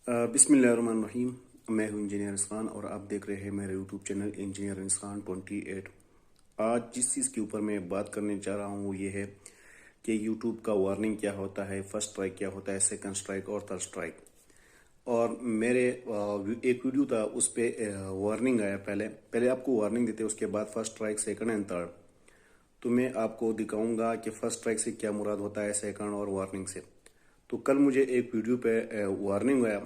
बिस्मिल्लाहिर्रहमानिर्रहीम। मैं हूं इंजीनियर इसखान और आप देख रहे हैं मेरे यूट्यूब चैनल इंजीनियर इसखान 28। आज जिस चीज़ के ऊपर मैं बात करने जा रहा हूं वो ये है कि यूट्यूब का वार्निंग क्या होता है, फर्स्ट स्ट्राइक क्या होता है, सेकंड स्ट्राइक और थर्ड स्ट्राइक। और मेरे एक वीडियो था उस पर वार्निंग आया। पहले आपको वार्निंग देते उसके बाद first strike, second and third. तो मैं आपको दिखाऊंगा कि फर्स्ट स्ट्राइक से क्या मुराद होता है, सेकंड और वार्निंग से। तो कल मुझे एक वीडियो पे वार्निंग आया,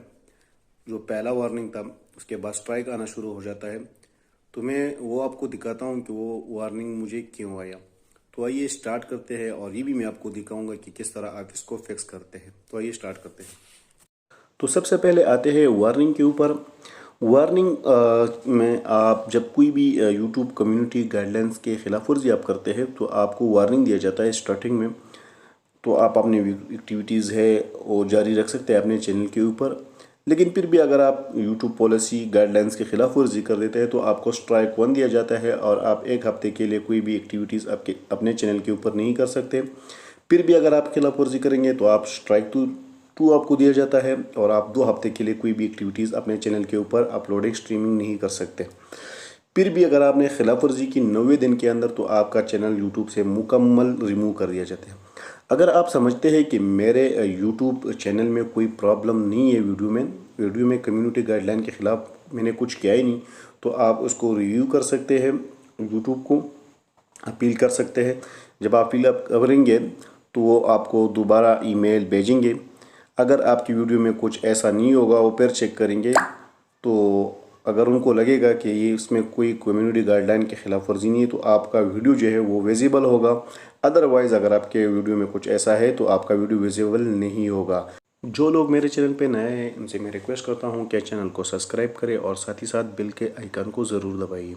जो पहला वार्निंग था उसके बाद स्ट्राइक आना शुरू हो जाता है। तो मैं वो आपको दिखाता हूँ कि वो वार्निंग मुझे क्यों आया। तो आइए स्टार्ट करते हैं और ये भी मैं आपको दिखाऊंगा कि किस तरह आप इसको फिक्स करते हैं। तो आइए स्टार्ट करते हैं। तो सबसे पहले आते हैं वार्निंग के ऊपर। वार्निंग में आप जब कोई भी यूट्यूब कम्युनिटी गाइडलाइंस के खिलाफ वर्जी आप करते हैं तो आपको वार्निंग दिया जाता है स्टार्टिंग में। तो आप अपनी एक्टिविटीज़ है वो जारी रख सकते हैं अपने चैनल के ऊपर। लेकिन फिर भी अगर आप यूट्यूब पॉलिसी गाइडलाइंस के खिलाफ वर्जी कर देते हैं तो आपको स्ट्राइक 1 दिया जाता है और आप एक हफ्ते के लिए कोई भी एक्टिविटीज़ आपके अपने चैनल के ऊपर नहीं कर सकते। फिर भी अगर आप खिलाफ वर्जी करेंगे तो आप स्ट्राइक 2 आपको दिया जाता है और आप 2 हफ्ते के लिए कोई भी एक्टिविटीज़ अपने चैनल के ऊपर अपलोडिंग स्ट्रीमिंग नहीं कर सकते। फिर भी अगर आपने खिलाफ वर्जी की 90 दिन के अंदर तो आपका चैनल यूट्यूब से मुकम्मल रिमूव कर दिया जाता है। अगर आप समझते हैं कि मेरे यूट्यूब चैनल में कोई प्रॉब्लम नहीं है, वीडियो में कम्युनिटी गाइडलाइन के ख़िलाफ़ मैंने कुछ किया ही नहीं, तो आप उसको रिव्यू कर सकते हैं, यूट्यूब को अपील कर सकते हैं। जब आप अपील करेंगे तो वो आपको दोबारा ईमेल भेजेंगे। अगर आपकी वीडियो में कुछ ऐसा नहीं होगा वो फिर चेक करेंगे। तो अगर उनको लगेगा कि ये इसमें कोई कम्युनिटी गाइडलाइन के खिलाफ वर्जी नहीं है तो आपका वीडियो जो है वो विजिबल होगा। अदरवाइज़ अगर आपके वीडियो में कुछ ऐसा है तो आपका वीडियो विजिबल नहीं होगा। जो लोग मेरे चैनल पे नए हैं उनसे मैं रिक्वेस्ट करता हूँ कि चैनल को सब्सक्राइब करें और साथ ही साथ बेल के आइकन को ज़रूर दबाइए।